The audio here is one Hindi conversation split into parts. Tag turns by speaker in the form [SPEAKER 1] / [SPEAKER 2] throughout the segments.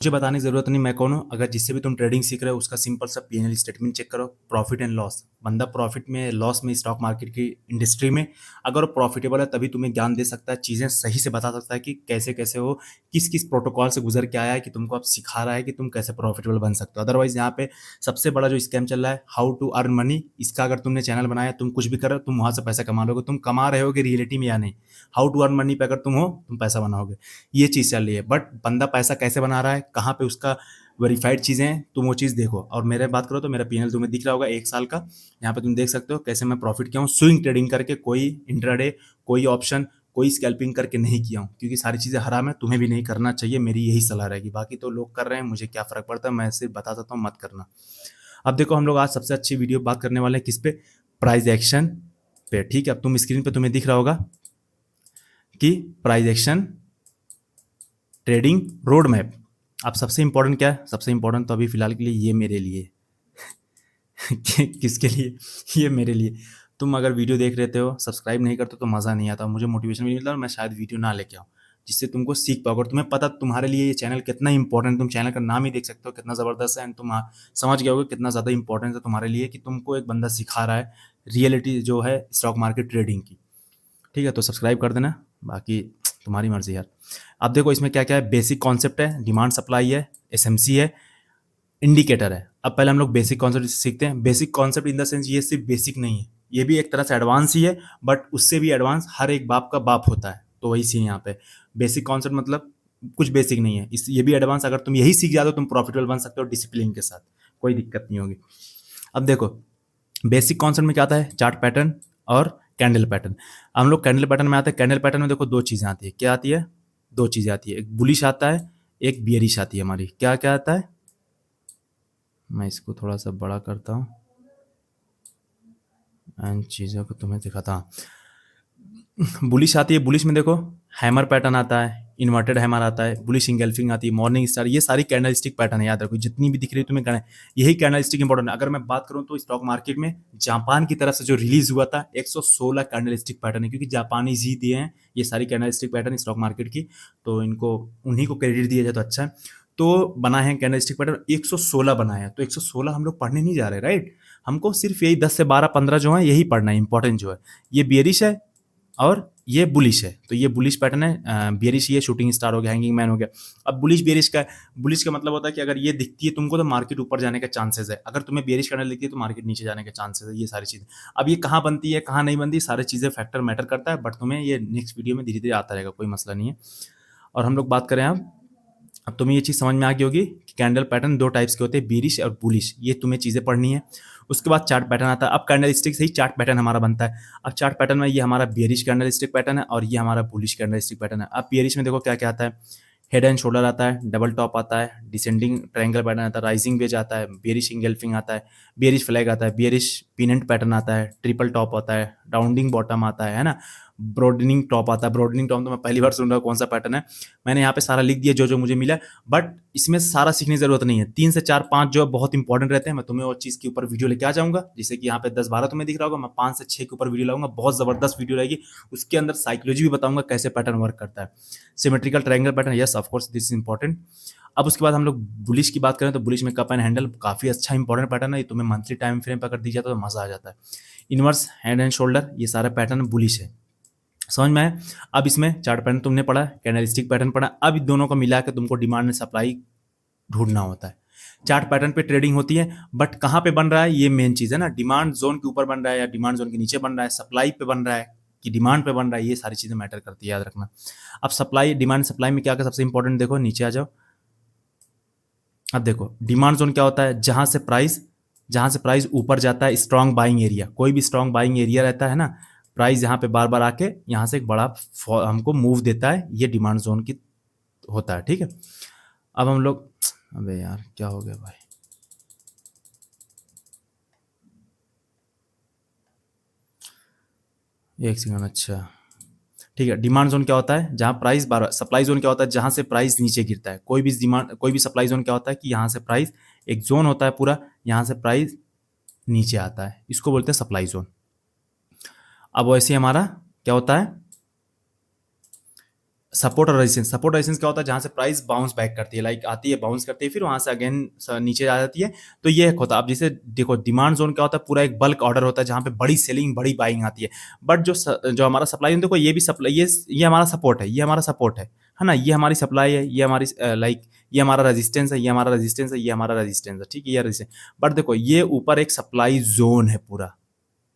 [SPEAKER 1] मुझे बताने की ज़रूरत नहीं मैं कौन हूँ। अगर जिससे भी तुम ट्रेडिंग सीख रहे हो उसका सिंपल सा पीएनएल स्टेटमेंट चेक करो, प्रॉफिट एंड लॉस। बंदा प्रॉफिट में, लॉस में, स्टॉक मार्केट की इंडस्ट्री में अगर वो प्रॉफिटेबल है तभी तुम्हें ज्ञान दे सकता है, चीज़ें सही से बता सकता है कि कैसे-कैसे वो किस-किस प्रोटोकॉल से गुज़र के आया है कि तुमको अब सिखा रहा है कि तुम कैसे प्रॉफिटेबल बन सकते हो। अदरवाइज़ यहाँ पे सबसे बड़ा जो स्कैम चल रहा है, हाउ टू अर्न मनी, इसका अगर तुमने चैनल बनाया, तुम कुछ भी कर रहे हो, तुम वहाँ से पैसा कमा लोगे। तुम कमा रहे होगे रियलिटी में या नहीं। हाउ टू अर्न मनी पे अगर तुम हो, तुम पैसा बनाओगे। ये चीज़ चल रही है। बट बंदा पैसा कैसे बना रहा है, कहाँ पे उसका वेरीफाइड चीज़ें हैं, तुम वो चीज़ देखो। और मेरे बात करो तो मेरा पीएनएल तुम्हें दिख रहा होगा 1 साल का। यहाँ पे तुम देख सकते हो कैसे मैं प्रॉफिट किया हूँ स्विंग ट्रेडिंग करके, कोई इंट्राडे, कोई ऑप्शन, कोई स्कैल्पिंग करके नहीं किया हूँ, क्योंकि सारी चीज़ें हराम है, तुम्हें भी नहीं करना चाहिए, मेरी यही सलाह रहेगी। बाकी तो लोग कर रहे हैं, मुझे क्या फ़र्क पड़ता है, मैं सिर्फ बता देता हूँ, मत करना। अब देखो हम लोग आज सबसे अच्छी वीडियो बात करने वाले हैं किस पे? प्राइस एक्शन पे, ठीक है? अब तुम स्क्रीन पे तुम्हें दिख रहा होगा कि price action trading road map. अब सबसे इंपॉर्टेंट क्या है? सबसे इंपॉर्टेंट तो अभी फिलहाल के लिए ये मेरे लिए किसके लिए? ये मेरे लिए। तुम अगर वीडियो देख रहे हो, सब्सक्राइब नहीं करते तो मज़ा नहीं आता, मुझे मोटिवेशन भी नहीं मिलता और मैं शायद वीडियो ना लेके आऊँ, जिससे तुमको सीख पाओ। अगर तुम्हें पता तुम्हारे लिए ये चैनल कितना इंपॉर्टेंट, तुम चैनल का नाम ही देख सकते हो कितना ज़बरदस्त है, एंड तुम समझ गए होगे कितना ज़्यादा इंपॉर्टेंट है तुम्हारे लिए कि तुमको एक बंदा सिखा रहा है रियलिटी जो है स्टॉक मार्केट ट्रेडिंग की। ठीक है? तो सब्सक्राइब कर देना, बाकी तुम्हारी मर्ज़ी यार। अब देखो इसमें क्या-क्या है, बेसिक कॉन्सेप्ट है, डिमांड सप्लाई है, एसएमसी है, इंडिकेटर है। अब पहले हम लोग बेसिक कॉन्सेप्ट सीखते हैं। Basic concept in the sense ये सिर्फ बेसिक नहीं है, ये भी एक तरह से एडवांस ही है, बट उससे भी एडवांस हर एक बाप का बाप होता है। तो वही सीन यहाँ पे। बेसिक कॉन्सेप्ट मतलब कुछ बेसिक नहीं है। इस ये भी एडवांस, अगर तुम यही सीख जाते हो तुम प्रॉफिटेबल बन सकते हो डिसिप्लिन के साथ, कोई दिक्कत नहीं होगी। अब देखो बेसिक कॉन्सेप्ट में क्या आता है? चार्ट पैटर्न और कैंडल पैटर्न। हम लोग कैंडल पैटर्न में आते हैं। कैंडल पैटर्न में देखो 2 चीज़ें आती है। क्या आती है? 2 चीज़ें आती है। एक बुलिश आता है, एक बियरिश आती है हमारी। क्या-क्या आता है? मैं इसको थोड़ा-सा बड़ा करता हूँ एंड चीज़ों को तुम्हें दिखाता हूँ। बुलिश आती है, बुलिश में देखो हैमर पैटर्न आता है, इन्वर्टेड हैमर आता है, बुलिश इंगल्फिंग आती है, मॉर्निंग स्टार, ये सारी कैंडलस्टिक पैटर्न है, याद रखो। जितनी भी दिख रही है तुम्हें यही कैंडलस्टिक इंपॉर्टेंट है। अगर मैं बात करूँ तो स्टॉक मार्केट में जापान की तरफ से जो रिलीज हुआ था 116 कैंडलस्टिक पैटर्न है, क्योंकि जापानीज ही दिए हैं ये सारी कैंडलस्टिक पैटर्न स्टॉक मार्केट की, तो इनको उन्हीं को क्रेडिट दिया जाए तो अच्छा है। तो बना है कैंडलस्टिक पैटर्न 116 बनाया है, तो 116 हम लोग पढ़ने नहीं जा रहे, राइट? हमको सिर्फ यही 10 से 12 15 जो है यही पढ़ना है, इंपॉर्टेंट जो है। ये बियरिश है और ये बुलिश है, तो ये बुलिश पैटर्न है। बियरिश ये शूटिंग स्टार हो गया, हैंगिंग मैन हो गया। अब बुलिश बियरिश का, बुलिश का मतलब होता है कि अगर ये दिखती है तुमको तो मार्केट ऊपर जाने का चांसेस है, अगर तुम्हें बियरिश कैंडल दिखती है तो मार्केट नीचे जाने के चांसेस है, ये सारी चीज़ें। अब ये कहाँ बनती है कहाँ नहीं बनती, सारी चीज़ें फैक्टर मैटर करता है, बट तुम्हें ये नेक्स्ट वीडियो में धीरे धीरे आता रहेगा, कोई मसला नहीं है। और हम लोग बात करें अब तुम्हें ये चीज़ समझ में आ गई होगी कि कैंडल पैटर्न 2 टाइप्स के होते हैं, बेरिश और बुलिश, ये तुम्हें चीज़ें पढ़नी है। उसके बाद चार्ट पैटर्न आता है। अब कैंडल स्टिक से ही चार्ट पैटर्न हमारा बनता है। अब चार्ट पैटर्न में ये हमारा बेरिश कैंडल स्टिक पैटर्न है और ये हमारा बुलिश कैंडल स्टिक पैटर्न है। अब बेरिश में देखो क्या-क्या आता है, हेड एंड शोल्डर आता है, डबल टॉप आता है, डिसेंडिंग ट्रायंगल पैटर्न आता है, राइजिंग वेज आता है, बेरिश इंगल्फिंग आता है, बेरिश फ्लैग आता है, बेरिश पिनेंट पैटर्न आता है, ट्रिपल टॉप आता है, राउंडिंग बॉटम आता है ना? ब्रॉडनिंग टॉप आता है। ब्रॉडनिंग टॉप तो मैं पहली बार सुन रहा हूँ कौन सा पैटर्न है। मैंने यहाँ पे सारा लिख दिया जो-जो मुझे मिला, बट इसमें सारा सीखने की ज़रूरत नहीं है। 3 से 4 5 जो है बहुत इंपॉर्टेंट रहते हैं। मैं तुम्हें और चीज़ के ऊपर वीडियो लेके आ जाऊँगा, जैसे कि यहाँ पे 10-12 तुम्हें दिख रहा होगा, मैं 5 से 6 के ऊपर वीडियो लाऊँगा, बहुत ज़बरदस्त वीडियो रहेगी। उसके अंदर साइकोलॉजी भी बताऊँगा कैसे पैटर्न वर्क करता है। Symmetrical triangle pattern, yes of course this is important. अब उसके बाद हम लोग बुलिश की बात करें तो बुलिश में कप एंड हैंडल काफ़ी अच्छा इंपॉर्टेंट पैटर्न है। ये तुम्हें मंथली टाइम फ्रेम पे अगर दी जाता है तो मज़ा आ जाता है। इनवर्स हैंड एंड शोल्डर, ये सारा पैटर्न बुलिश है। समझ में आया? अब इसमें चार्ट पैटर्न तुमने पढ़ा, कैंडलस्टिक पैटर्न पढ़ा, अब इन दोनों को मिला के तुमको डिमांड एंड सप्लाई ढूंढना होता है। चार्ट पैटर्न पे ट्रेडिंग होती है, बट कहाँ पे बन रहा है ये मेन चीज़ है ना, डिमांड जोन के ऊपर बन रहा है या डिमांड जोन के नीचे बन रहा है, सप्लाई पे बन रहा है कि डिमांड पे बन रहा है, ये सारी चीज़ें मैटर करती है, याद रखना। अब सप्लाई, डिमांड सप्लाई में क्या क्या सबसे इंपॉर्टेंट देखो, नीचे आ जाओ। अब देखो डिमांड जोन क्या होता है, जहाँ से प्राइस ऊपर जाता है, स्ट्रॉन्ग बाइंग एरिया, कोई भी स्ट्रॉन्ग बाइंग एरिया रहता है ना, प्राइस यहाँ पे बार बार आके यहाँ से एक बड़ा हमको मूव देता है, ये डिमांड जोन की होता है, ठीक है। अब हम लोग, अबे यार क्या हो गया भाई, एक सेकंड, अच्छा ठीक है। डिमांड जोन क्या होता है, जहाँ प्राइस बार, सप्लाई जोन क्या होता है, जहाँ से प्राइस नीचे गिरता है। कोई भी सप्लाई जोन क्या होता है कि यहाँ से प्राइस, एक जोन होता है पूरा, यहाँ से प्राइस नीचे आता है, इसको बोलते हैं सप्लाई जोन। अब वैसे हमारा क्या होता है, सपोर्ट और रेजिस्टेंस, सपोर्ट रेजिस्टेंस क्या होता है, जहाँ से प्राइस बाउंस बैक करती है, लाइक आती है बाउंस करती है फिर वहाँ से अगेन नीचे आ जाती है। तो ये एक होता है। अब जैसे देखो डिमांड जोन क्या होता है, पूरा एक बल्क ऑर्डर होता है जहाँ पे बड़ी सेलिंग बड़ी बाइंग आती है। बट जो हमारा सप्लाई देखो ये भी सप्लाई, ये हमारा सपोर्ट है, ये हमारा सपोर्ट है ना, ये हमारी सप्लाई है, ये हमारी लाइक ये हमारा रेजिस्टेंस है, ये हमारा रेजिस्टेंस है, ये हमारा रेजिस्टेंस है, ठीक है, ये रेजिस्टेंस। बट देखो ये ऊपर एक सप्लाई जोन है पूरा,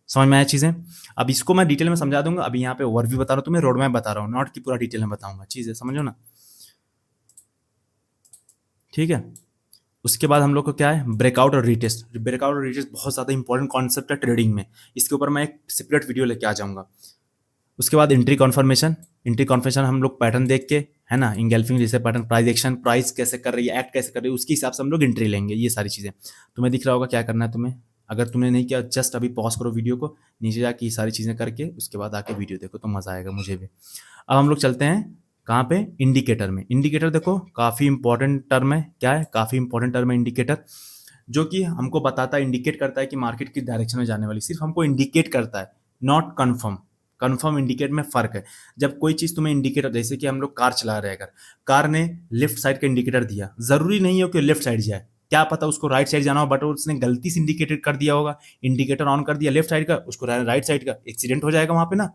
[SPEAKER 1] समझ में आया चीज़ें। अब इसको मैं डिटेल में समझा दूंगा, अभी यहाँ पे ओवरव्यू बता रहा हूँ तुम्हें, रोड मैप बता रहा हूँ, नॉट की पूरा डिटेल में बताऊंगा, चीज़ें समझो ना, ठीक है। उसके बाद हम लोग को क्या है, ब्रेकआउट और रीटेस्ट। ब्रेकआउट और रीटेस्ट बहुत ज़्यादा इंपॉर्टेंट कॉन्सेप्ट है ट्रेडिंग में, इसके ऊपर मैं एक सेपरेट वीडियो लेके आ जाऊंगा। उसके बाद एंट्री कॉन्फर्मेशन, एंट्री कॉन्फर्मेशन हम लोग पैटर्न देख के, है ना, इंगल्फिंग जैसे पैटर्न, प्राइस एक्शन, प्राइस कैसे कर रही है, एक्ट कैसे कर रही है, उसके हिसाब से हम लोग एंट्री लेंगे। ये सारी चीज़ें तुम्हें दिख रहा होगा क्या करना है तुम्हें। अगर तुमने नहीं किया जस्ट अभी पॉज करो वीडियो को, नीचे जाके ये सारी चीज़ें करके उसके बाद आके वीडियो देखो तो मज़ा आएगा, मुझे भी। अब हम लोग चलते हैं कहाँ पे, इंडिकेटर में। इंडिकेटर देखो काफ़ी इंपॉर्टेंट टर्म है, क्या है, काफ़ी इंपॉर्टेंट टर्म है इंडिकेटर, जो कि हमको बताता है, इंडिकेट करता है कि मार्केट किस डायरेक्शन में जाने वाली, सिर्फ हमको इंडिकेट करता है, नॉट कन्फर्म। कन्फर्म इंडिकेट में फ़र्क है। जब कोई चीज़ तुम्हें इंडिकेटर, जैसे कि हम लोग कार चला रहे हैं, अगर कार ने लेफ्ट साइड का इंडिकेटर दिया, ज़रूरी नहीं है कि लेफ्ट साइड जाए, क्या पता उसको राइट साइड जाना हो, बट उसने गलती से इंडिकेटेड कर दिया होगा, इंडिकेटर ऑन कर दिया लेफ्ट साइड का, उसको राइट साइड का, एक्सीडेंट हो जाएगा वहाँ पे ना,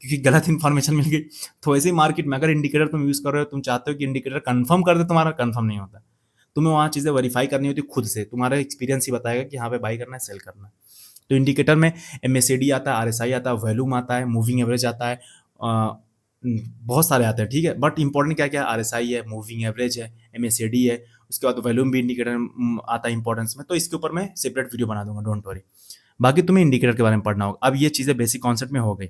[SPEAKER 1] क्योंकि गलत इन्फॉर्मेशन मिल गई। तो ऐसे ही मार्केट में अगर इंडिकेटर तुम यूज़ कर रहे हो, तुम चाहते हो कि इंडिकेटर कन्फर्म कर दे, तुम्हारा कन्फर्म नहीं होता, तुम्हें वहाँ चीज़ें वेरीफाई करनी होती खुद से, तुम्हारा एक्सपीरियंस ही बताएगा कि हाँ पे बाई करना है, सेल करना है। तो इंडिकेटर में एमएसएडी आता है, आरएसआई आता है, वॉल्यूम आता है, मूविंग एवरेज आता है, बहुत सारे आते हैं, ठीक है। बट इंपॉर्टेंट क्या क्या है, आरएसआई है, मूविंग एवरेज है, एमएसएडी है, उसके बाद वॉल्यूम भी इंडिकेटर आता है इंपॉर्टेंस में। तो इसके ऊपर मैं सेपरेट वीडियो बना दूंगा, डोंट वरी। बाकी तुम्हें इंडिकेटर के बारे में पढ़ना होगा। अब ये चीज़ें बेसिक कॉन्सेप्ट में हो गई,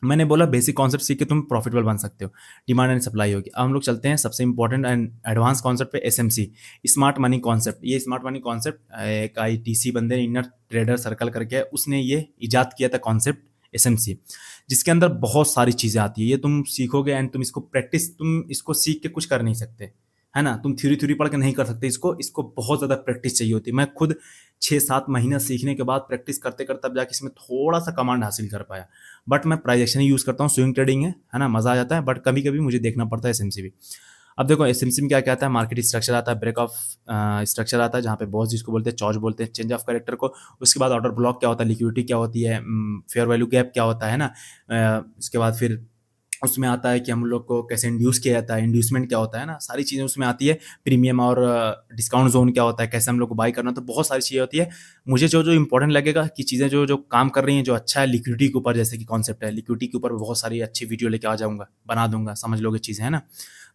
[SPEAKER 1] मैंने बोला बेसिक कॉन्सेप्ट सीख के तुम प्रॉफिटेबल बन सकते हो, डिमांड एंड सप्लाई होगी। अब हम लोग चलते हैं सबसे इंपॉर्टेंट एंड एडवांस कॉन्सेप्ट पे, एसएमसी, स्मार्ट मनी कॉन्सेप्ट। ये स्मार्ट मनी कॉन्सेप्ट एक आईटीसी बंदे ने, इनर ट्रेडर सर्कल करके है, उसने ये इजाद किया था कॉन्सेप्ट एसएमसी, जिसके अंदर बहुत सारी चीज़ें आती है। ये तुम सीखोगे एंड तुम इसको प्रैक्टिस, तुम इसको सीख के कुछ कर नहीं सकते, है ना, तुम थ्योरी थ्योरी पढ़ के नहीं कर सकते इसको, इसको बहुत ज़्यादा प्रैक्टिस चाहिए होती है। मैं खुद 6-7 महीना सीखने के बाद प्रैक्टिस करते करते अब जाके इसमें थोड़ा सा कमांड हासिल कर पाया। बट मैं प्राइस एक्शन ही यूज़ करता हूँ, स्विंग ट्रेडिंग है ना, मज़ा आ जाता है, बट कभी कभी मुझे देखना पड़ता है एसएमसी भी। अब देखो एसएमसी में क्या क्या आता है, मार्केट स्ट्रक्चर आता है, ब्रेक ऑफ स्ट्रक्चर आता है, जहाँ पे बॉस जिसको बोलते हैं, चॉर्ज बोलते हैं, चेंज ऑफ कैरेक्टर को। उसके बाद ऑर्डर ब्लॉक क्या होता है, लिक्विडिटी क्या होती है, फेयर वैल्यू गैप क्या होता है ना। इसके बाद फिर उसमें आता है कि हम लोग को कैसे इंड्यूस किया जाता है, इंड्यूसमेंट क्या होता है ना, सारी चीज़ें उसमें आती है। प्रीमियम और डिस्काउंट जोन क्या होता है, कैसे हम लोग को बाई करना, तो बहुत सारी चीज़ें होती है। मुझे जो जो इंपॉर्टेंट लगेगा कि चीज़ें जो जो काम कर रही हैं, जो अच्छा है लिक्विडिटी के ऊपर, जैसे कि कॉन्सेप्ट है लिक्विडिटी के ऊपर, बहुत सारी अच्छी वीडियो लेके आ जाऊँगा, बना दूंगा, समझ लोगे चीज़ें, है ना।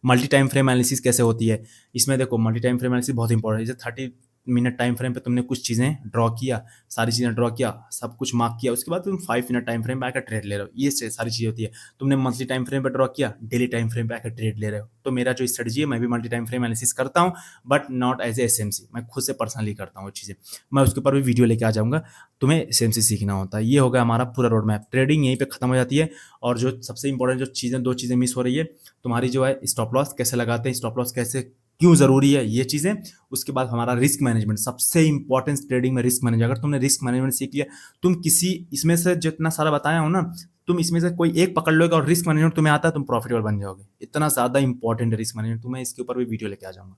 [SPEAKER 1] मल्टी टाइम फ्रेम एनालिसिस कैसे होती है, इसमें देखो मल्टी टाइम फ्रेम एनालिसिस बहुत इंपॉर्टेंट है। जैसे 30 मिनट टाइम फ्रेम पे तुमने कुछ चीज़ें ड्रॉ किया, सारी चीज़ें ड्रॉ किया, सब कुछ मार्क किया, उसके बाद तुम 5 मिनट टाइम फ्रेम पे आकर ट्रेड ले रहे हो, ये सारी चीज़ें होती है। तुमने मंथली टाइम फ्रेम पे ड्रॉ किया, डेली टाइम फ्रेम पे आकर ट्रेड ले रहे हो। तो मेरा जो स्ट्रेटजी है, मैं भी मल्टी टाइम फ्रेम एनालिसिस करता हूँ, but not as a SMC, मैं खुद से पर्सनली करता हूँ वो चीज़ें। मैं उसके ऊपर भी वीडियो लेके आ जाऊँगा, तुम्हें एसएमसी सीखना होता है। ये होगा हमारा पूरा रोड मैप, ट्रेडिंग यहीं पे खत्म हो जाती है। और जो सबसे इंपॉर्टेंट जो चीज़ें, 2 चीज़ें मिस हो रही है तुम्हारी, जो है स्टॉप लॉस कैसे लगाते हैं, स्टॉप लॉस कैसे, क्यों ज़रूरी है, ये चीज़ें। उसके बाद हमारा रिस्क मैनेजमेंट, सबसे इंपॉर्टेंट ट्रेडिंग में रिस्क मैनेजमेंट। अगर तुमने रिस्क मैनेजमेंट सीख लिया, तुम किसी इसमें से जितना सारा बताया हूँ ना, तुम इसमें से कोई एक पकड़ लोगे और रिस्क मैनेजमेंट तुम्हें आता है, तुम प्रॉफिटेबल बन जाओगे। इतना ज़्यादा इंपॉर्टेंट है रिस्क मैनेजमेंट, तुम्हें इसके ऊपर भी वीडियो लेके आ जाऊँगा।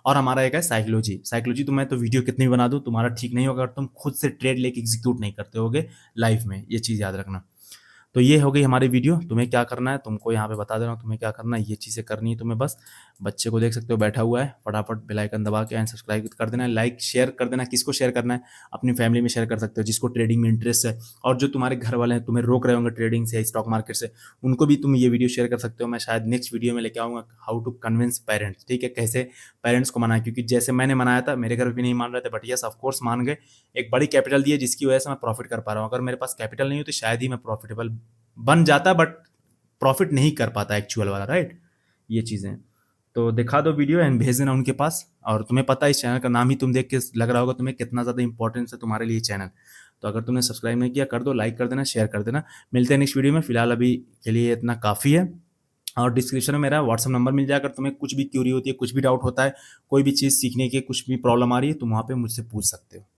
[SPEAKER 1] और हमारा एक है साइकोलॉजी। साइकोलॉजी तुम्हें तो वीडियो कितनी भी बना दूँ, तुम्हारा ठीक नहीं होगा अगर तुम खुद से ट्रेड लेके एग्जीक्यूट नहीं करते होगे लाइफ में, ये चीज़ याद रखना। तो ये हो गई हमारी वीडियो। तुम्हें क्या करना है, तुमको यहाँ पे बता दे रहा हूँ तुम्हें क्या करना है, ये चीज़ें करनी है तुम्हें बस। बच्चे को देख सकते हो बैठा हुआ है, फटाफट बेल आइकन दबा के एंड सब्सक्राइब कर देना है, लाइक शेयर कर देना। किसको शेयर करना है, अपनी फैमिली में शेयर कर सकते हो जिसको ट्रेडिंग में इंटरेस्ट है, और जो तुम्हारे घर वाले हैं तुम्हें रोक रहे होंगे ट्रेडिंग से, स्टॉक मार्केट से, उनको भी तुम ये वीडियो शेयर कर सकते हो। मैं शायद नेक्स्ट वीडियो में लेके आऊँगा हाउ टू कन्विंस पेरेंट्स, ठीक है, कैसे पेरेंट्स को मनाए, क्योंकि जैसे मैंने मनाया था मेरे घर भी नहीं मान रहे थे, बट यस ऑफकोर्स मान गए। एक बड़ी कैपिटल दी है जिसकी वजह से मैं प्रॉफिट कर पा रहा हूँ। अगर मेरे पास कैपिटल नहीं होती शायद ही मैं प्रॉफिटेबल बन जाता, बट प्रॉफिट नहीं कर पाता एक्चुअल वाला, राइट। ये चीज़ें तो दिखा दो वीडियो एंड भेज देना उनके पास। और तुम्हें पता है इस चैनल का नाम ही तुम देख के लग रहा होगा तुम्हें कितना ज़्यादा इंपॉर्टेंस है तुम्हारे लिए चैनल। तो अगर तुमने सब्सक्राइब नहीं किया कर दो, लाइक कर देना, शेयर कर देना। मिलते हैं नेक्स्ट वीडियो में, फिलहाल अभी के लिए इतना काफ़ी है। और डिस्क्रिप्शन में मेरा व्हाट्सअप नंबर मिल जाएगा, अगर तुम्हें कुछ भी क्यूरी होती है, कुछ भी डाउट होता है, कोई भी चीज़ सीखने की कुछ भी प्रॉब्लम आ रही है, तुम वहाँ पे मुझसे पूछ सकते हो।